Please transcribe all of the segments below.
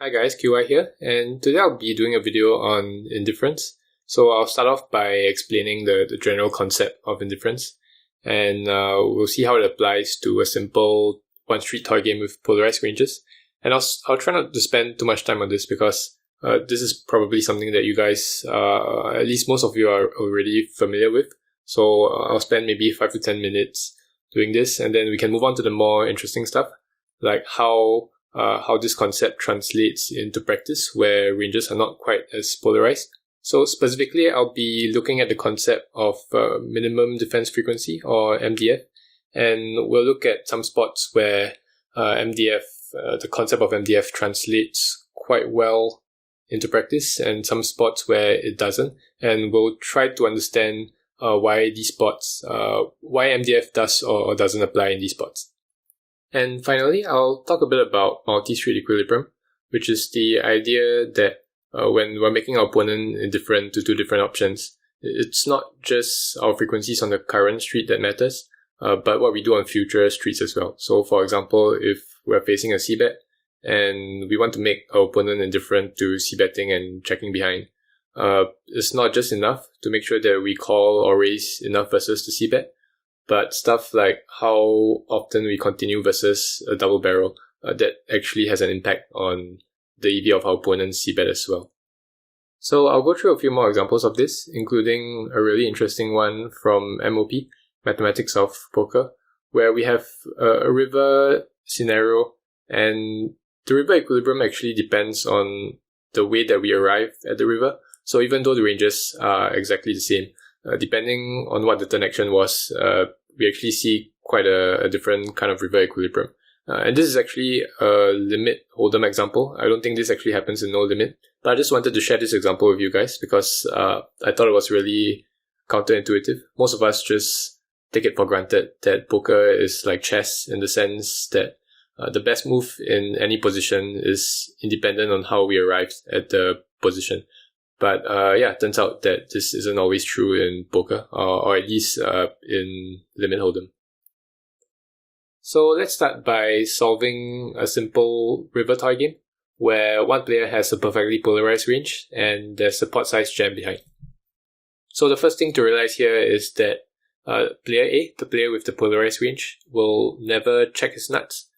Hi guys, QI here, and today I'll be doing a video on indifference. So I'll start off by explaining the general concept of indifference, and we'll see how it applies to a simple one-street toy game with polarized ranges. And I'll try not to spend too much time on this because this is probably something that you guys, at least most of you, are already familiar with. So I'll spend maybe 5 to 10 minutes doing this, and then we can move on to the more interesting stuff, like how this concept translates into practice where ranges are not quite as polarized. So specifically, I'll be looking at the concept of minimum defense frequency, or MDF, and we'll look at some spots where the concept of MDF translates quite well into practice, and some spots where it doesn't, and we'll try to understand why these spots, why MDF does or doesn't apply in these spots. And finally, I'll talk a bit about multi-street equilibrium, which is the idea that when we're making our opponent indifferent to two different options, it's not just our frequencies on the current street that matters, but what we do on future streets as well. So for example, if we're facing a c-bet and we want to make our opponent indifferent to c-betting and checking behind, it's not just enough to make sure that we call or raise enough versus the c-bet, but stuff like how often we continue versus a double barrel, that actually has an impact on the EV of our opponent's c-bet as well. So I'll go through a few more examples of this, including a really interesting one from MOP, Mathematics of Poker, where we have a river scenario, and the river equilibrium actually depends on the way that we arrive at the river. So even though the ranges are exactly the same, depending on what the turn action was, we actually see quite a different kind of river equilibrium. And this is actually a limit hold'em example. I don't think this actually happens in no limit, but I just wanted to share this example with you guys because I thought it was really counterintuitive. Most of us just take it for granted that poker is like chess, in the sense that the best move in any position is independent on how we arrived at the position. But it turns out that this isn't always true in poker, or at least in limit hold'em. So let's start by solving a simple river toy game where one player has a perfectly polarized range and there's a pot size jam behind. So the first thing to realize here is that player A, the player with the polarized range, will never check his nuts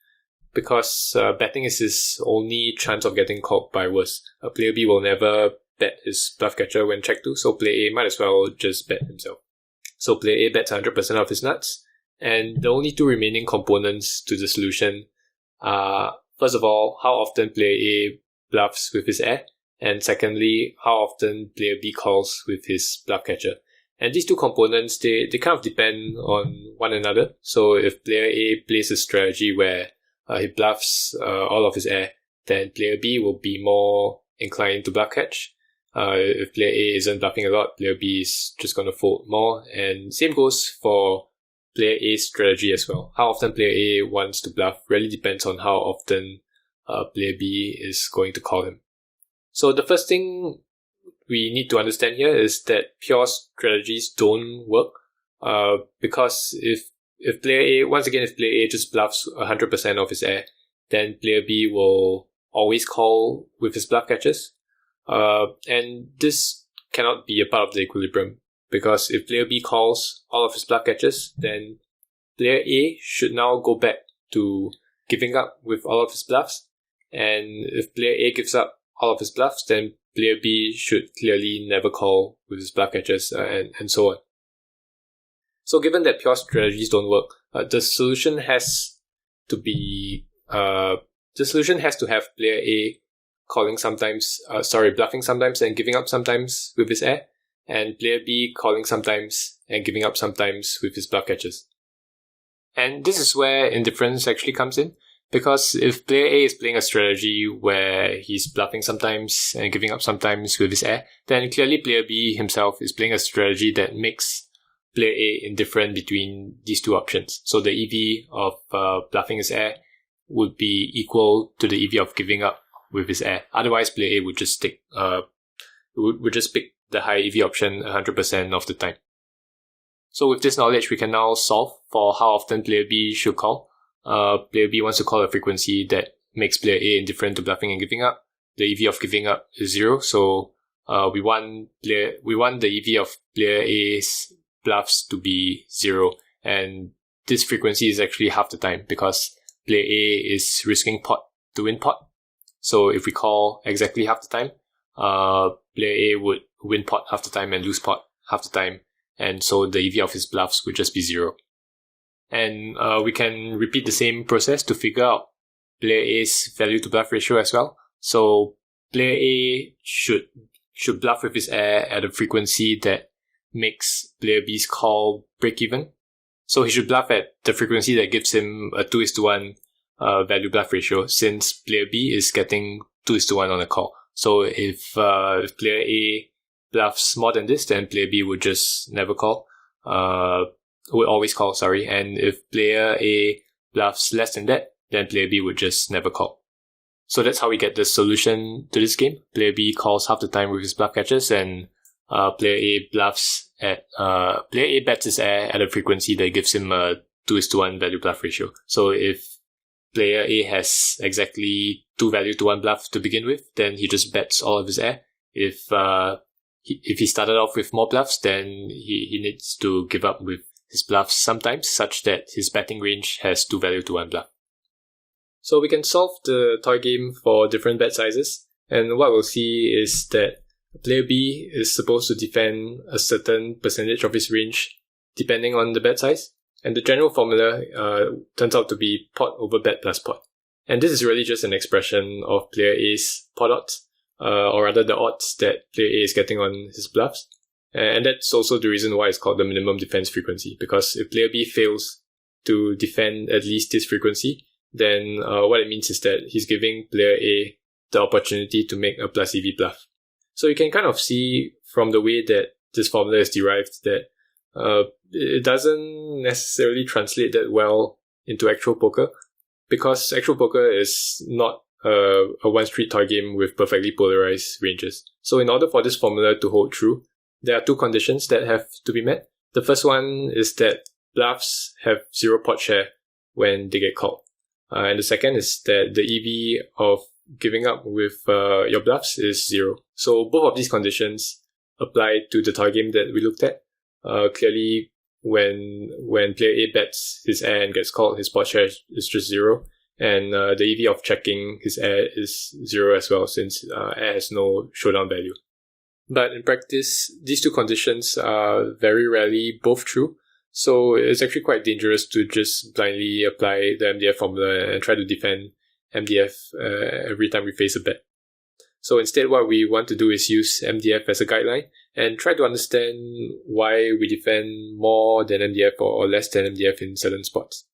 because betting is his only chance of getting called by worse. Player B will never bet his bluff catcher when checked to, so player A might as well just bet himself. So player A bets 100% of his nuts, and the only two remaining components to the solution are, first of all, how often player A bluffs with his air, and secondly, how often player B calls with his bluff catcher. And these two components, they kind of depend on one another. So if player A plays a strategy where he bluffs all of his air, then player B will be more inclined to bluff catch. If player A isn't bluffing a lot, player B is just going to fold more. And same goes for player A's strategy as well. How often player A wants to bluff really depends on how often player B is going to call him. So the first thing we need to understand here is that pure strategies don't work. Because if player A just bluffs 100% of his air, then player B will always call with his bluff catches. And this cannot be a part of the equilibrium, because if player B calls all of his bluff catches, then player A should now go back to giving up with all of his bluffs. And if player A gives up all of his bluffs, then player B should clearly never call with his bluff catches, and so on. So given that pure strategies don't work, the solution has to have player A bluffing sometimes and giving up sometimes with his air, and player B calling sometimes and giving up sometimes with his bluff catches. And this is where indifference actually comes in, because if player A is playing a strategy where he's bluffing sometimes and giving up sometimes with his air, then clearly player B himself is playing a strategy that makes player A indifferent between these two options. So the EV of bluffing his air would be equal to the EV of giving up with his air. Otherwise, player A would just pick the high EV option 100% of the time. So with this knowledge, we can now solve for how often player B should call. Player B wants to call a frequency that makes player A indifferent to bluffing and giving up. the EV of giving up is 0. So we want the EV of player A's bluffs to be 0. And this frequency is actually half the time because player A is risking pot to win pot. So if we call exactly half the time, player A would win pot half the time and lose pot half the time. And so the EV of his bluffs would just be 0. And we can repeat the same process to figure out player A's value to bluff ratio as well. So player A should bluff with his air at a frequency that makes player B's call break even. So he should bluff at the frequency that gives him a 2:1 value bluff ratio, since player B is getting 2:1 on a call. So if player A bluffs more than this, then player B would just never call. Would always call, sorry. And if player A bluffs less than that, then player B would just never call. So that's how we get the solution to this game. Player B calls half the time with his bluff catches, and player A bluffs at player A bets his air at a frequency that gives him a 2:1 value bluff ratio. So if player A has exactly 2 value to 1 bluff to begin with, then he just bets all of his air. If he started off with more bluffs, then he needs to give up with his bluffs sometimes, such that his betting range has 2 value to 1 bluff. So we can solve the toy game for different bet sizes, and what we'll see is that player B is supposed to defend a certain percentage of his range depending on the bet size, and the general formula turns out to be pot over bet plus pot. And this is really just an expression of player A's pot odds, or rather the odds that player A is getting on his bluffs. And that's also the reason why it's called the minimum defense frequency, because if player B fails to defend at least this frequency, then what it means is that he's giving player A the opportunity to make a plus EV bluff. So you can kind of see from the way that this formula is derived that it doesn't necessarily translate that well into actual poker, because actual poker is not a one-street toy game with perfectly polarized ranges. So in order for this formula to hold true, there are 2 conditions that have to be met. The first one is that bluffs have 0 pot share when they get called. And the second is that the EV of giving up with your bluffs is 0. So both of these conditions apply to the toy game that we looked at. Clearly, when player A bets his air and gets called, his pot share is just 0. And the EV of checking his air is 0 as well, since air has no showdown value. But in practice, these 2 conditions are very rarely both true. So it's actually quite dangerous to just blindly apply the MDF formula and try to defend MDF every time we face a bet. So instead, what we want to do is use MDF as a guideline and try to understand why we defend more than MDF or less than MDF in certain spots.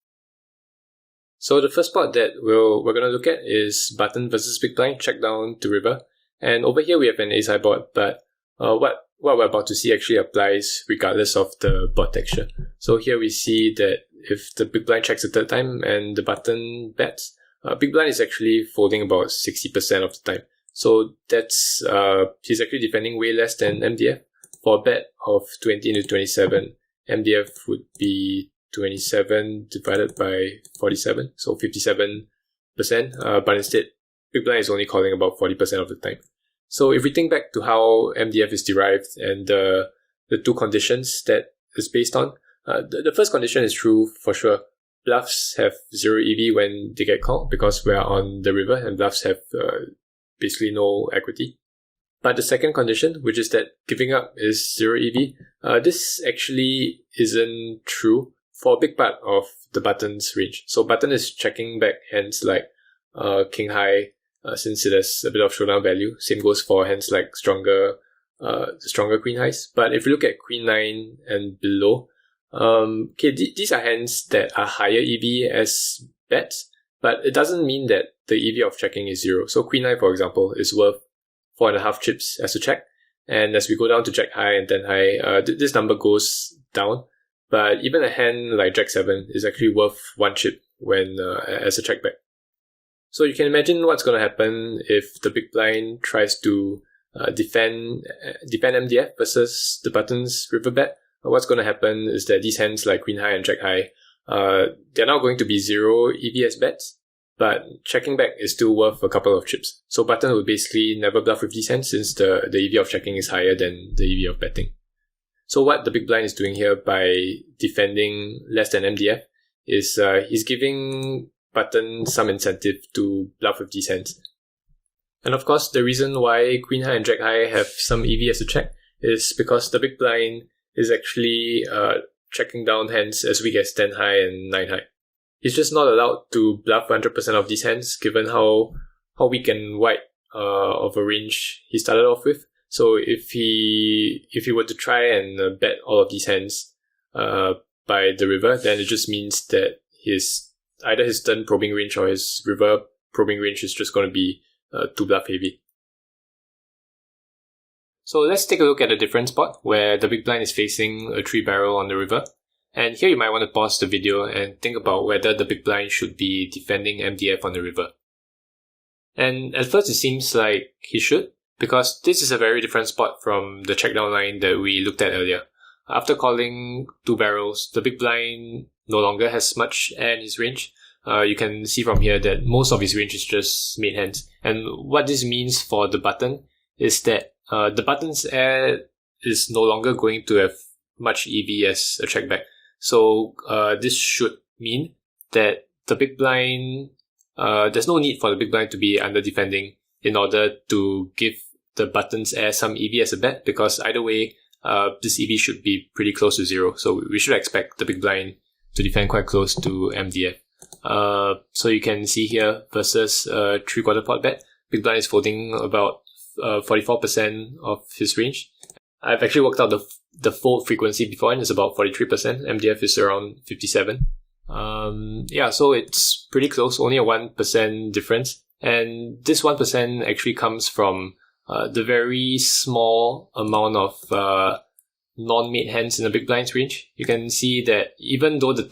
So the first spot that we're going to look at is button versus big blind, check down to river. And over here we have an ace-high board, but what we're about to see actually applies regardless of the board texture. So here we see that if the big blind checks the third time and the button bets, big blind is actually folding about 60% of the time. So that's he's actually defending way less than MDF. For a bet of 20 into 27, MDF would be 27 divided by 47, so 57%. But instead, big blind is only calling about 40% of the time. So if we think back to how MDF is derived and the 2 conditions that it's based on, the first condition is true for sure. Bluffs have 0 EV when they get called because we're on the river and bluffs have basically no equity. But the second condition, which is that giving up is 0 EV, this actually isn't true for a big part of the button's range. So button is checking back hands like king high, since it has a bit of showdown value. Same goes for hands like stronger queen highs. But if you look at queen 9 and below, these are hands that are higher EV as bets, but it doesn't mean that the EV of checking is 0. So queen 9, for example, is worth 4.5 chips as a check. And as we go down to jack high and 10 high, this number goes down. But even a hand like jack 7 is actually worth 1 chip when as a check back. So you can imagine what's going to happen if the big blind tries to defend MDF versus the button's river bet. What's going to happen is that these hands like queen high and jack high, they're now going to be 0 EV as bets. but checking back is still worth a couple of chips. So button would basically never bluff with these hands since the EV of checking is higher than the EV of betting. So what the big blind is doing here by defending less than MDF is he's giving button some incentive to bluff with these hands. And of course, the reason why queen high and jack high have some EV as a check is because the big blind is actually checking down hands as weak as 10 high and 9 high. He's just not allowed to bluff 100% of these hands given how weak and wide of a range he started off with. So if he were to try and bet all of these hands by the river, then it just means that either his turn probing range or his river probing range is just going to be too bluff heavy. So let's take a look at a different spot where the big blind is facing a 3-barrel on the river. And here you might want to pause the video and think about whether the big blind should be defending MDF on the river. And at first it seems like he should, because this is a very different spot from the check down line that we looked at earlier. After calling 2 barrels, the big blind no longer has much air in his range. You can see from here that most of his range is just made hands. And what this means for the button is that the button's air is no longer going to have much EV as a check back. So this should mean that the big blind, there's no need for the big blind to be under defending in order to give the button's air some EV as a bet, because either way, this EV should be pretty close to 0. So we should expect the big blind to defend quite close to MDF. So you can see here versus 3/4 pot bet, big blind is folding about 44% of his range. I've actually worked out the fold frequency before, and it's about 43%. MDF is around 57. So it's pretty close, only a 1% difference. And this 1% actually comes from the very small amount of non-made hands in the big blind's range. You can see that even though the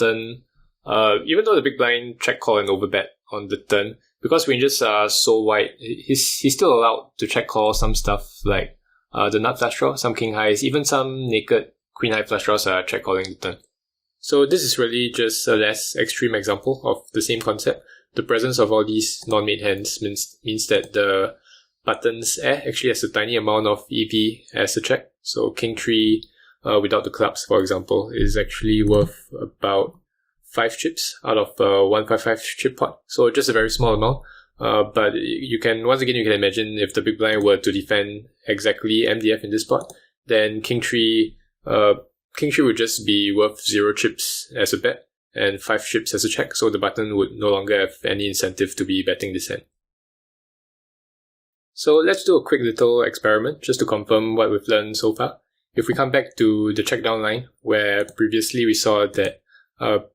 big blind check call and overbet on the turn, because ranges are so wide, he's still allowed to check call some stuff like the nut flush draw, some king highs, even some naked queen high flush draws are check calling the turn. So this is really just a less extreme example of the same concept. The presence of all these non-made hands means that the button's air actually has a tiny amount of EV as a check. So king 3 without the clubs, for example, is actually worth about 5 chips out of a 155 chip pot. So just a very small amount. But you can imagine if the big blind were to defend exactly MDF in this spot, then king 3 would just be worth 0 chips as a bet and 5 chips as a check. So the button would no longer have any incentive to be betting this hand. So let's do a quick little experiment just to confirm what we've learned so far. If we come back to the check down line, where previously we saw that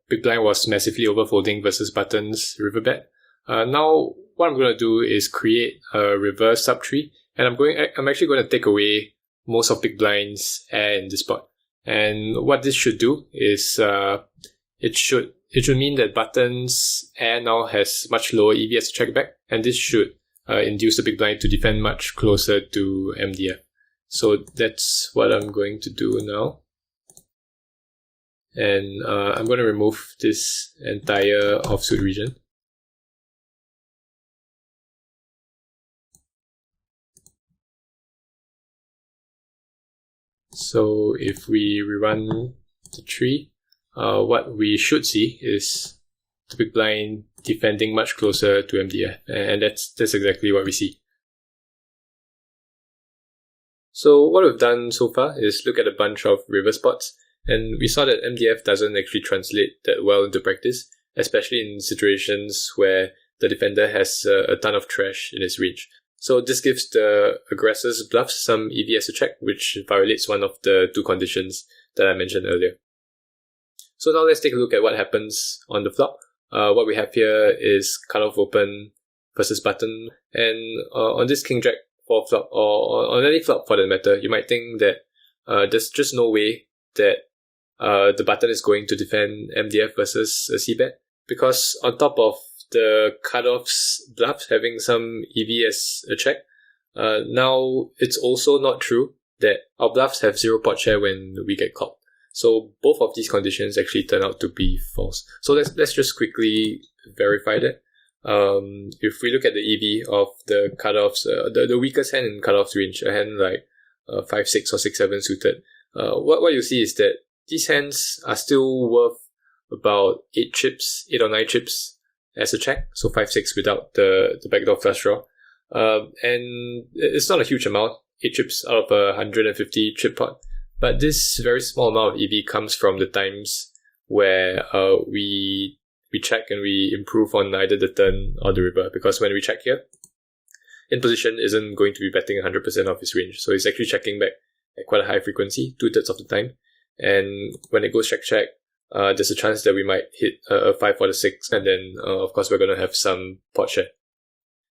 big blind was massively overfolding versus button's river bet. Now what I'm going to do is create a river sub-tree, and I'm actually going to take away most of big blind's air in this spot. And what this should do is it should mean that button's air now has much lower EV as a check back, and this should induce the big blind to defend much closer to MDF. So that's what I'm going to do now. And I'm going to remove this entire offsuit region. So if we rerun the tree, what we should see is the big blind defending much closer to MDF, and that's exactly what we see. So what we've done so far is look at a bunch of river spots, and we saw that MDF doesn't actually translate that well into practice, especially in situations where the defender has a ton of trash in his range. So this gives the aggressor's bluffs some EV as a check, which violates one of the 2 conditions that I mentioned earlier. So now let's take a look at what happens on the flop. What we have here is cutoff open versus button, and on this king jack 4 flop, or on any flop for that matter, you might think that there's just no way that the button is going to defend MDF versus a c-bet, because on top of the cutoff's bluffs having some EV as a check, now it's also not true that our bluffs have 0 pot share when we get called. So both of these conditions actually turn out to be false. So let's just quickly verify that. if we look at the EV of the cutoffs, the weakest hand in cutoffs range, a hand like 5-6 or 6-7 suited, what you see is that these hands are still worth about 8 or 9 chips as a check, so 5-6 without the backdoor flush draw. And it's not a huge amount, 8 chips out of a 150 chip pot, but this very small amount of EV comes from the times where we check and we improve on either the turn or the river, because when we check here, in position isn't going to be betting 100% of his range, so he's actually checking back at quite a high frequency, 2/3 of the time, and when it goes check, there's a chance that we might hit a 5 or a 6, and then of course we're going to have some pot share.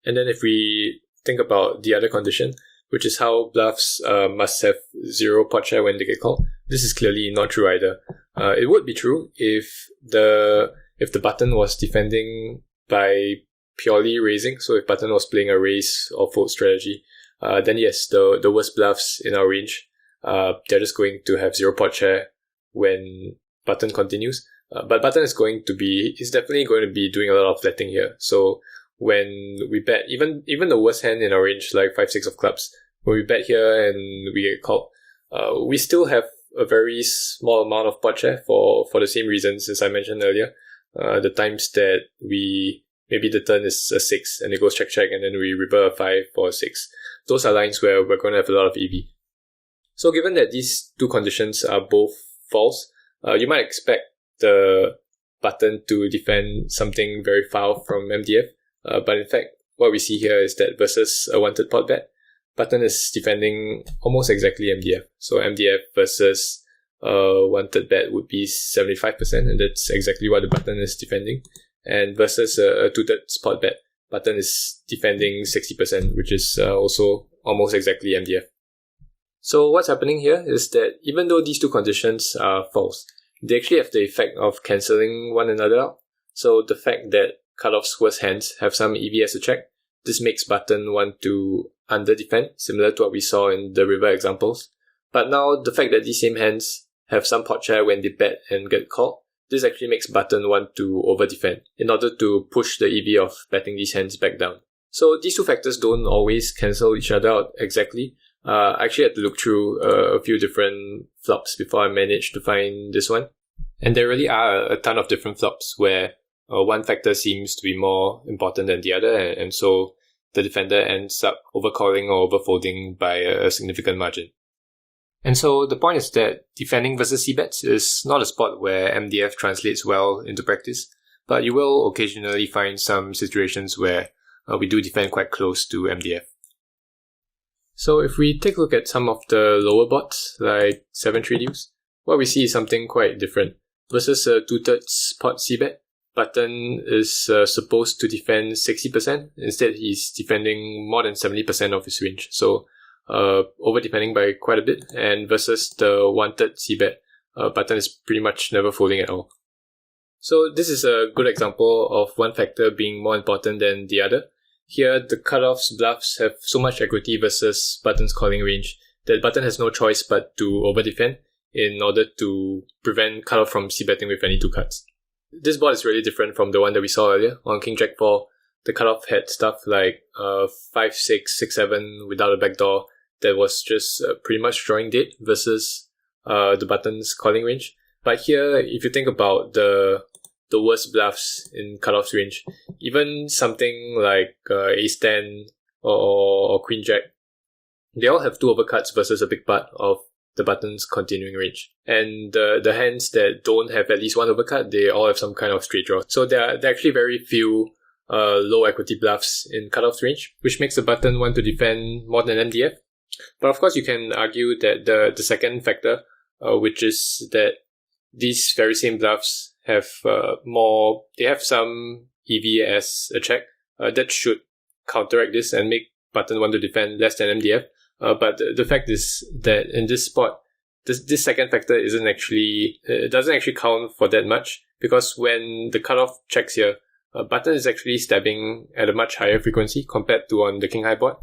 And then if we think about the other condition, which is how bluffs must have 0 pot share when they get called, this is clearly not true either. It would be true if the button was defending by purely raising, so if button was playing a raise or fold strategy, then yes, the worst bluffs in our range, they're just going to have 0 pot share when button continues. But button is definitely going to be doing a lot of flatting here. So when we bet, even the worst hand in our range, like 5-6 of clubs, when we bet here and we get called, we still have a very small amount of pot share for the same reasons as I mentioned earlier. The times that maybe the turn is a 6 and it goes check and then we river a 5 or a 6. Those are lines where we're going to have a lot of EV. So given that these two conditions are both false, you might expect the button to defend something very foul from MDF. But in fact, what we see here is that versus a wanted pot bet, button is defending almost exactly MDF. So MDF versus wanted bet would be 75%, and that's exactly what the button is defending. And versus a 2/3 pot bet, button is defending 60%, which is also almost exactly MDF. So what's happening here is that even though these two conditions are false, they actually have the effect of cancelling one another out. So the fact that cutoff's worst hands have some EV as a check, this makes button want to under-defend, similar to what we saw in the river examples. But now the fact that these same hands have some pot share when they bet and get called, this actually makes button want to over-defend in order to push the EV of betting these hands back down. So these two factors don't always cancel each other out exactly. I actually had to look through a few different flops before I managed to find this one. And there really are a ton of different flops where one factor seems to be more important than the other, and so the defender ends up overcalling or overfolding by a significant margin. And so the point is that defending versus c-bets is not a spot where MDF translates well into practice, but you will occasionally find some situations where we do defend quite close to MDF. So if we take a look at some of the lower bots, like 7-3 deuce, what we see is something quite different. Versus a 2/3 pot c-bet, button is supposed to defend 60%. Instead, he's defending more than 70% of his range. So over defending by quite a bit. And versus the wanted c-bet, button is pretty much never folding at all. So this is a good example of one factor being more important than the other. Here, the cutoffs bluffs have so much equity versus button's calling range that button has no choice but to over defend in order to prevent cutoff from c-betting with any two cards. This board is really different from the one that we saw earlier. On King Jack 4, the cutoff had stuff like 5-6, 6-7 without a backdoor that was just pretty much drawing dead versus the button's calling range. But here, if you think about the worst bluffs in cutoff's range, even something like Ace-10 or Queen Jack, they all have two overcuts versus a big part of the button's continuing range. And the hands that don't have at least one overcut, they all have some kind of straight draw. So there are actually very few low equity bluffs in cutoff range, which makes the button want to defend more than MDF. But of course, you can argue that the second factor, which is that these very same bluffs have they have some EV as a check, that should counteract this and make button want to defend less than MDF. But the fact is that in this spot, this second factor doesn't actually count for that much, because when the cutoff checks here, button is actually stabbing at a much higher frequency compared to on the king high board.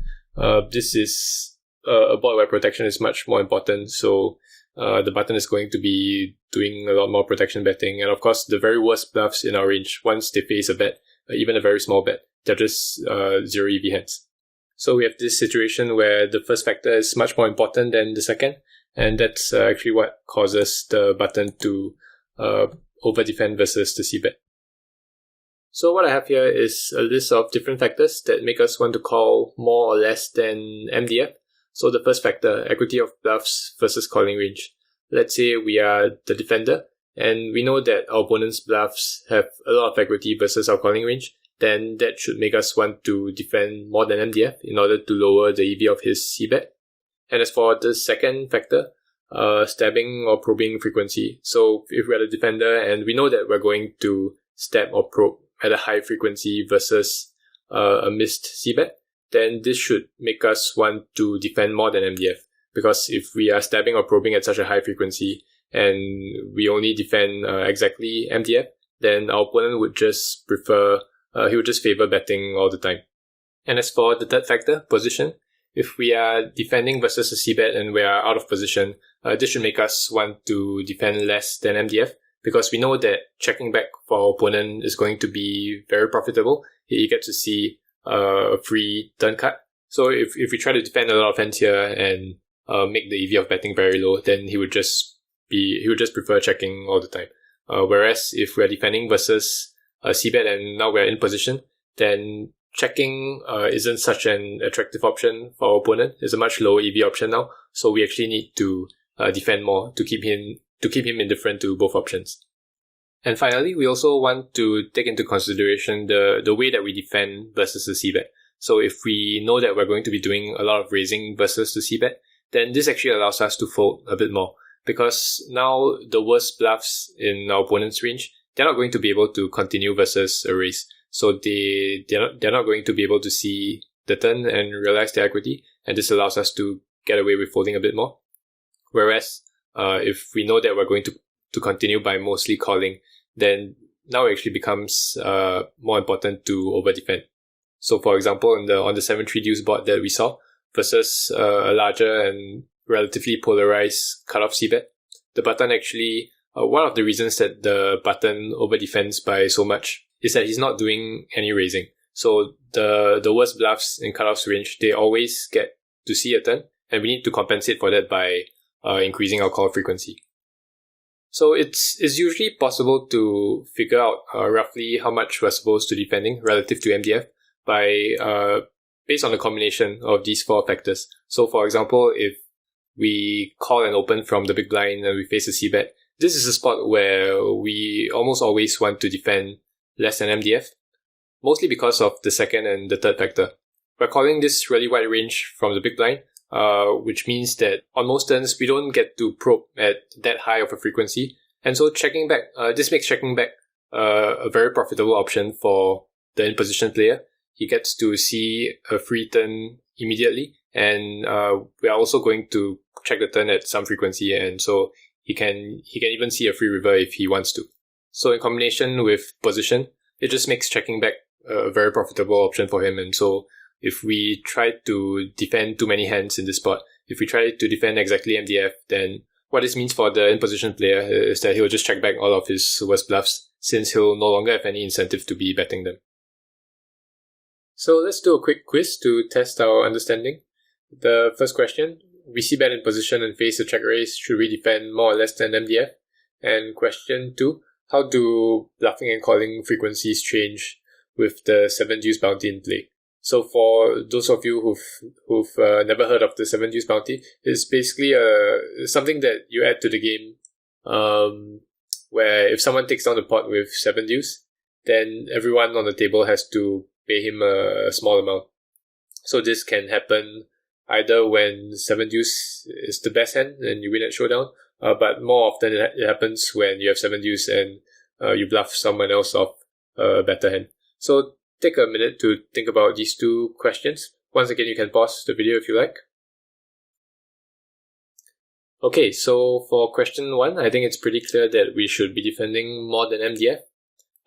This is a board where protection is much more important, so the button is going to be doing a lot more protection betting. And of course, the very worst bluffs in our range, once they face a bet, even a very small bet. They're just 0 EV hands. So we have this situation where the first factor is much more important than the second, and that's actually what causes the button to over-defend versus the C-bet. So what I have here is a list of different factors that make us want to call more or less than MDF. So the first factor, equity of bluffs versus calling range. Let's say we are the defender, and we know that our opponent's bluffs have a lot of equity versus our calling range. Then that should make us want to defend more than MDF in order to lower the EV of his C-bet. And as for the second factor, stabbing or probing frequency. So if we're the defender and we know that we're going to stab or probe at a high frequency versus a missed C-bet, then this should make us want to defend more than MDF. Because if we are stabbing or probing at such a high frequency and we only defend exactly MDF, then our opponent would just prefer, he would just favor betting all the time. And as for the third factor, position, if we are defending versus a C-bet and we are out of position, this should make us want to defend less than MDF, because we know that checking back for our opponent is going to be very profitable. You get to see a free turn cut. So if we try to defend a lot of hands here and make the EV of betting very low, then he would just prefer checking all the time. Whereas if we're defending versus a C-bet and now we're in position, then checking isn't such an attractive option for our opponent. It's a much lower EV option now, so we actually need to defend more to keep him indifferent to both options. And finally, we also want to take into consideration the way that we defend versus the C-bet. So if we know that we're going to be doing a lot of raising versus the C-bet, then this actually allows us to fold a bit more, because now the worst bluffs in our opponent's range, they're not going to be able to continue versus a raise. So they're not going to be able to see the turn and realize their equity, and this allows us to get away with folding a bit more. Whereas if we know that we're going to continue by mostly calling, then now it actually becomes more important to over-defend. So for example, on the 7-3 deuce board that we saw, versus a larger and relatively polarized cutoff C-bet, the button actually, one of the reasons that the button over-defends by so much is that he's not doing any raising. So the worst bluffs in cutoff's range, they always get to see a turn, and we need to compensate for that by increasing our call frequency. So it's usually possible to figure out roughly how much we're supposed to defending relative to MDF by based on the combination of these four factors. So for example, if we call and open from the big blind and we face a C-bet, this is a spot where we almost always want to defend less than MDF, mostly because of the second and the third factor. We're calling this really wide range from the big blind, which means that on most turns, we don't get to probe at that high of a frequency. And so checking back, this makes checking back a very profitable option for the in-position player. He gets to see a free turn immediately, and we are also going to check the turn at some frequency, and so he can even see a free river if he wants to. So in combination with position, it just makes checking back a very profitable option for him. And so if we try to defend too many hands in this spot, if we try to defend exactly MDF, then what this means for the in-position player is that he'll just check back all of his worst bluffs, since he'll no longer have any incentive to be betting them. So let's do a quick quiz to test our understanding. The first question, we see bet in position and face a check raise, should we defend more or less than MDF? And question 2, how do bluffing and calling frequencies change with the 7 deuce bounty in play? So for those of you who've never heard of the 7 deuce bounty, it's basically something that you add to the game, where if someone takes down the pot with 7 deuce, then everyone on the table has to pay him a small amount. So this can happen either when 7 deuce is the best hand and you win at showdown, but more often it happens when you have 7 deuce and you bluff someone else off a better hand. So take a minute to think about these two questions. Once again, you can pause the video if you like. Okay, so for question 1, I think it's pretty clear that we should be defending more than MDF.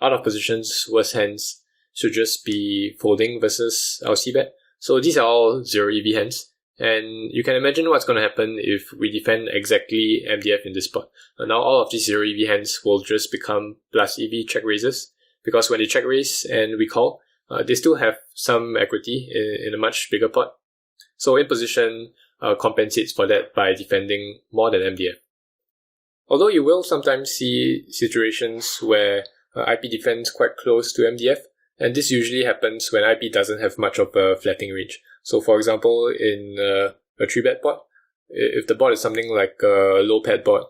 Out of positions, worse hands should just be folding versus our C-bet. So these are all 0 EV hands. And you can imagine what's going to happen if we defend exactly MDF in this spot. Now all of these 0 EV hands will just become plus EV check raises, because when they check raise and we call, they still have some equity in a much bigger pot. So in position compensates for that by defending more than MDF. Although you will sometimes see situations where IP defends quite close to MDF, and this usually happens when IP doesn't have much of a flattening range. So for example, in a 3-bet pot, if the board is something like a low pad board,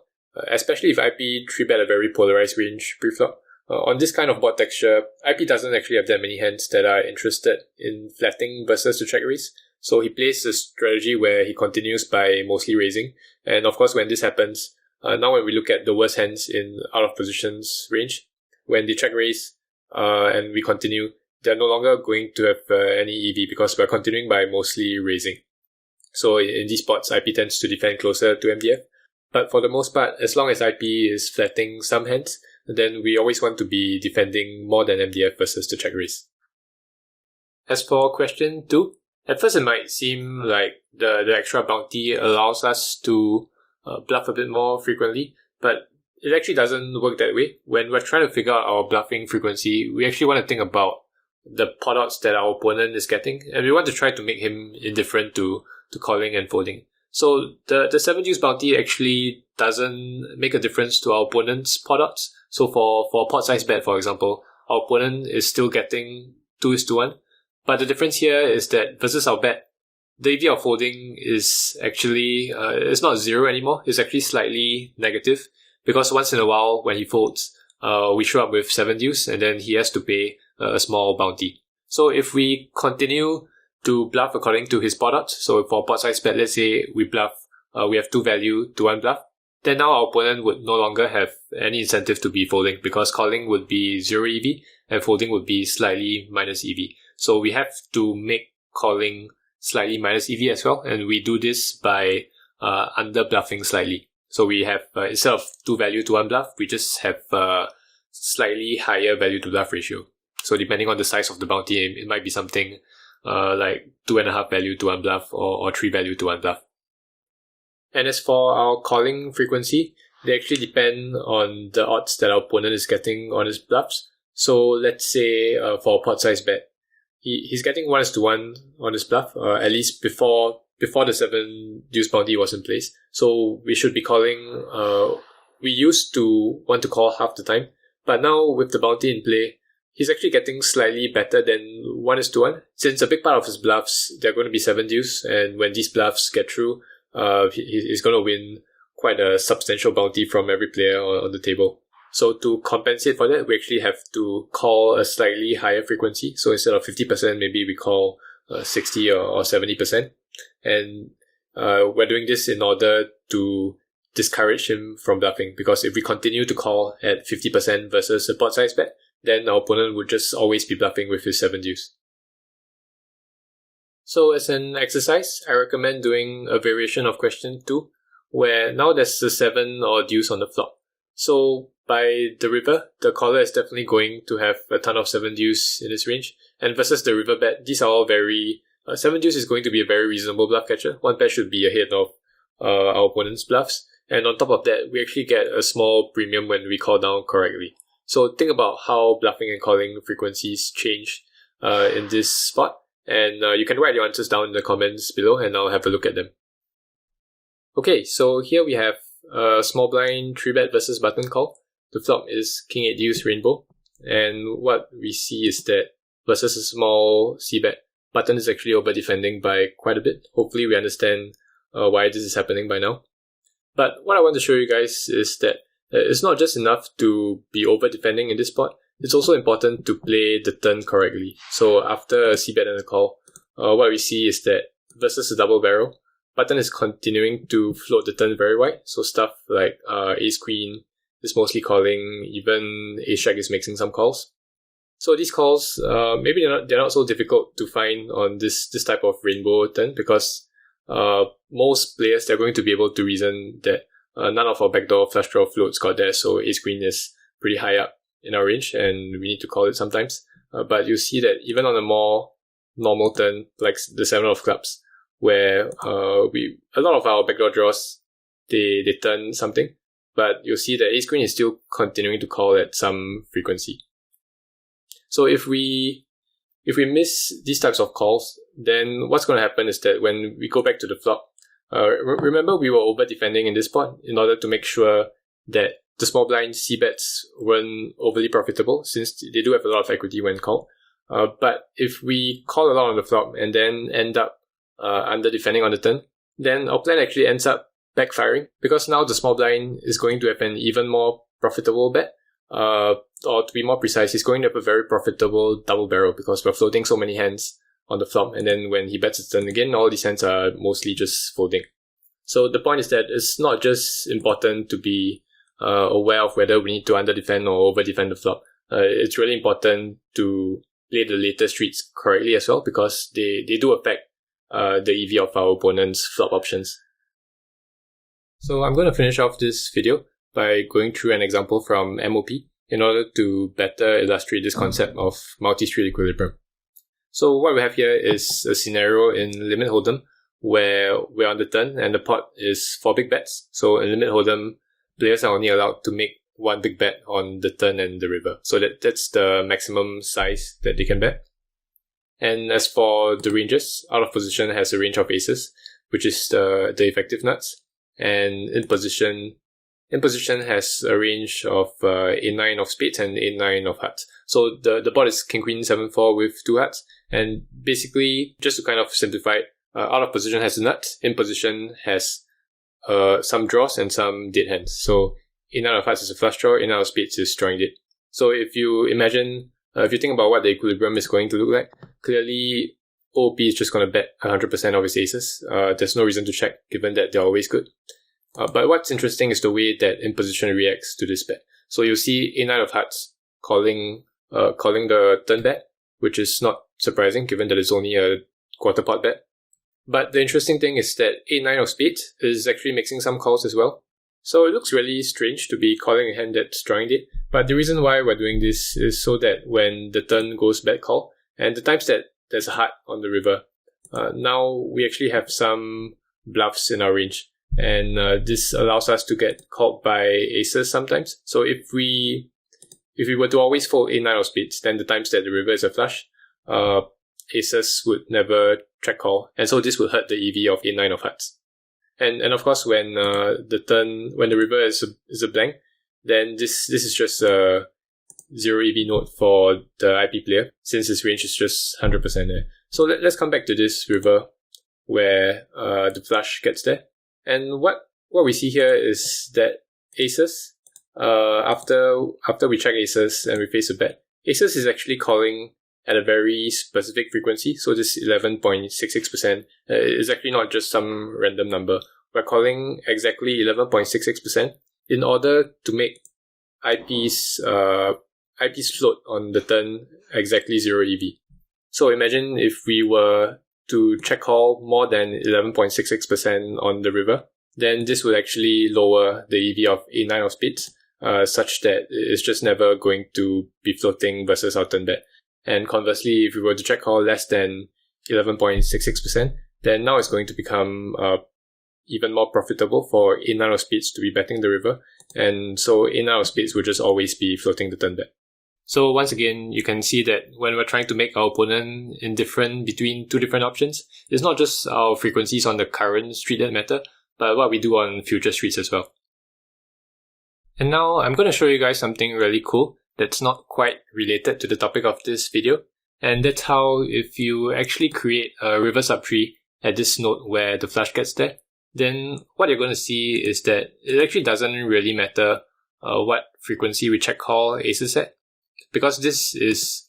especially if IP 3-bet a very polarized range preflop, on this kind of board texture, IP doesn't actually have that many hands that are interested in flattening versus the check raise. So he plays a strategy where he continues by mostly raising. And of course, when this happens, now when we look at the worst hands in out of positions range, when they check raise and we continue, they're no longer going to have any EV because we're continuing by mostly raising. So in these spots, IP tends to defend closer to MDF. But for the most part, as long as IP is flattening some hands, then we always want to be defending more than MDF versus the check raise. As for question 2, at first it might seem like the extra bounty allows us to bluff a bit more frequently, but it actually doesn't work that way. When we're trying to figure out our bluffing frequency, we actually want to think about the pot odds that our opponent is getting, and we want to try to make him indifferent to calling and folding. So the 7 deuce bounty actually doesn't make a difference to our opponent's pot odds. So for pot size bet, for example, our opponent is still getting 2:1. But the difference here is that versus our bet, the EV of folding is actually, it's not 0 anymore. It's actually slightly negative because once in a while when he folds, we show up with 7 deuce and then he has to pay a small bounty. So if we continue to bluff according to his pot odds, so for pot size bet, let's say we bluff, we have 2 value to 1 bluff, then now our opponent would no longer have any incentive to be folding because calling would be 0 EV and folding would be slightly minus EV. So we have to make calling slightly minus EV as well, and we do this by under bluffing slightly. So we have, instead of 2 value to 1 bluff, we just have slightly higher value to bluff ratio. So depending on the size of the bounty, it might be something like 2.5 value to 1 bluff or 3 value to 1 bluff. And as for our calling frequency, they actually depend on the odds that our opponent is getting on his bluffs. So let's say for a pot size bet, he's getting 1:1 on his bluff, at least before the 7 deuce bounty was in place. So we should be calling, we used to want to call half the time, but now with the bounty in play, he's actually getting slightly better than 1:1. Since a big part of his bluffs, they're going to be 7 deuce, and when these bluffs get through, he's going to win quite a substantial bounty from every player on the table. So to compensate for that, we actually have to call a slightly higher frequency. So instead of 50%, maybe we call 60 or 70%. And we're doing this in order to discourage him from bluffing, because if we continue to call at 50% versus a pot size bet, then our opponent would just always be bluffing with his 7 deuce. So as an exercise, I recommend doing a variation of question 2, where now there's a 7 or deuce on the flop. So by the river, the caller is definitely going to have a ton of 7 deuce in his range. And versus the river bet, these are all very... 7 deuce is going to be a very reasonable bluff catcher. 1 pair should be ahead of our opponent's bluffs. And on top of that, we actually get a small premium when we call down correctly. So think about how bluffing and calling frequencies change in this spot. And you can write your answers down in the comments below and I'll have a look at them. Okay, so here we have small blind 3-bet versus button call. The flop is King 8 deuce rainbow. And what we see is that versus a small c-bet, button is actually over defending by quite a bit. Hopefully we understand why this is happening by now. But what I want to show you guys is that it's not just enough to be over defending in this spot. It's also important to play the turn correctly. So after a c-bet and a call, what we see is that versus a double barrel, button is continuing to float the turn very wide. So stuff like ace queen is mostly calling, even ace jack is mixing some calls. So these calls, maybe they're not so difficult to find on this type of rainbow turn, because most players, they're going to be able to reason that none of our backdoor flush draw floats got there, so ace queen is pretty high up in our range and we need to call it sometimes. But you see that even on a more normal turn, like the 7 of clubs, where a lot of our backdoor draws, they turn something, but you'll see that ace queen is still continuing to call at some frequency. So if we miss these types of calls, then what's going to happen is that when we go back to the flop, remember we were over defending in this spot in order to make sure that the small blind c-bets weren't overly profitable, since they do have a lot of equity when called. But if we call a lot on the flop and then end up under defending on the turn, then our plan actually ends up backfiring, because now the small blind is going to have an even more profitable bet. Or to be more precise, he's going to have a very profitable double barrel, because we're floating so many hands on the flop, and then when he bets his turn again, all these hands are mostly just folding. So the point is that it's not just important to be aware of whether we need to under defend or over defend the flop. It's really important to play the later streets correctly as well, because they do affect the EV of our opponent's flop options. So I'm going to finish off this video by going through an example from MOP in order to better illustrate this concept of multi-street equilibrium. So what we have here is a scenario in Limit Hold'em where we're on the turn and the pot is 4 big bets. So in Limit Hold'em, players are only allowed to make 1 big bet on the turn and the river. So that's the maximum size that they can bet. And as for the ranges, out of position has a range of aces, which is the effective nuts. And in position has a range of A9 of spades and A9 of hearts. So the board is King Queen 7-4 with 2 hearts. And basically, just to kind of simplify it, out of position has a nut, in position has some draws and some dead hands. So A9 of hearts is a flush draw, A9 of spades is drawing dead. So if you imagine, if you think about what the equilibrium is going to look like, clearly OP is just going to bet 100% of his aces. There's no reason to check, given that they're always good. But what's interesting is the way that in position reacts to this bet. So you'll see A9 of hearts calling the turn bet, which is not surprising given that it's only a quarter pot bet. But the interesting thing is that A9 of spades is actually mixing some calls as well. So it looks really strange to be calling a hand that's drawing dead. But the reason why we're doing this is so that when the turn goes bad call, and the times that there's a heart on the river, now we actually have some bluffs in our range. And this allows us to get called by aces sometimes. So if we were to always fold A9 of spades, then the times that the river is a flush, aces would never check call. And so this would hurt the EV of A9 of hearts. And of course, when the river is a blank, then this is just a 0 EV note for the IP player, since his range is just 100% there. So let's come back to this river where the flush gets there. And what we see here is that aces, after we check aces and we face a bet, aces is actually calling at a very specific frequency. So this 11.66% is actually not just some random number. We're calling exactly 11.66% in order to make IP's float on the turn exactly 0 EV. So imagine if we were to check call more than 11.66% on the river, then this would actually lower the EV of A9 of spades, such that it's just never going to be floating versus our turn bet. And conversely, if we were to check call less than 11.66%, then now it's going to become even more profitable for A9 of spades to be betting the river, and so A9 of spades will just always be floating the turn bet. So once again, you can see that when we're trying to make our opponent indifferent between two different options, it's not just our frequencies on the current street that matter, but what we do on future streets as well. And now I'm going to show you guys something really cool that's not quite related to the topic of this video, and that's how if you actually create a river subtree at this node where the flush gets there, then what you're going to see is that it actually doesn't really matter what frequency we check call aces at, because this is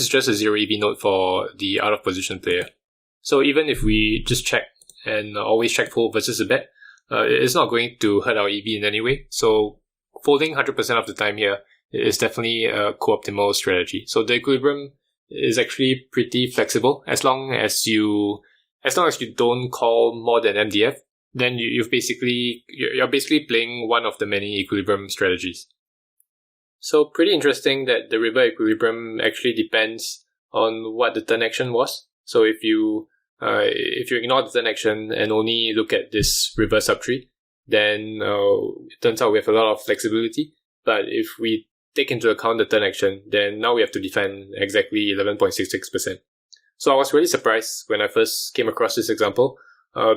just a 0 EV node for the out of position player. So even if we just check and always check fold versus a bet, it's not going to hurt our EV in any way. So folding 100% of the time here is definitely a co-optimal strategy. So the equilibrium is actually pretty flexible as long as you don't call more than MDF. Then you're basically playing one of the many equilibrium strategies. So pretty interesting that the river equilibrium actually depends on what the turn action was. So if you ignore the turn action and only look at this river subtree, then it turns out we have a lot of flexibility. But if we take into account the turn action, then now we have to defend exactly 11.66%. So I was really surprised when I first came across this example,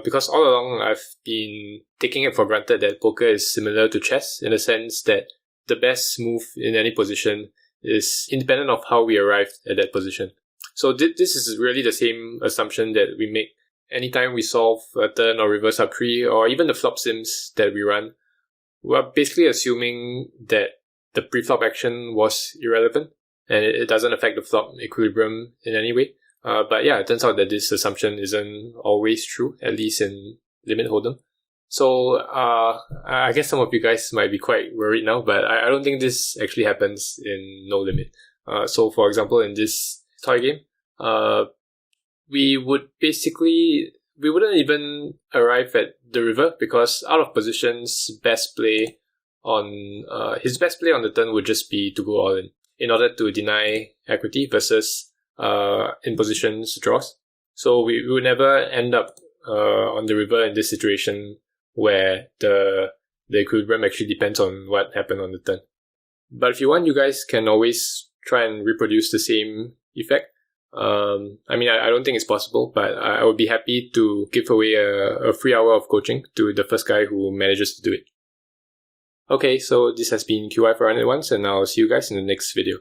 because all along I've been taking it for granted that poker is similar to chess in the sense that the best move in any position is independent of how we arrived at that position. So this is really the same assumption that we make anytime we solve a turn or reverse up tree, or even the flop sims that we run. We're basically assuming that the pre-flop action was irrelevant and it doesn't affect the flop equilibrium in any way. But yeah, it turns out that this assumption isn't always true, at least in limit hold'em. So I guess some of you guys might be quite worried now, but I don't think this actually happens in no limit. So for example, in this toy game, we wouldn't even arrive at the river, because out of position's his best play on the turn would just be to go all in order to deny equity versus in position's draws. So we would never end up on the river in this situation where the equilibrium actually depends on what happened on the turn. But if you want, you guys can always try and reproduce the same effect. I don't think it's possible, but I would be happy to give away a free hour of coaching to the first guy who manages to do it. Okay, so this has been QI for Run It Once, and I'll see you guys in the next video.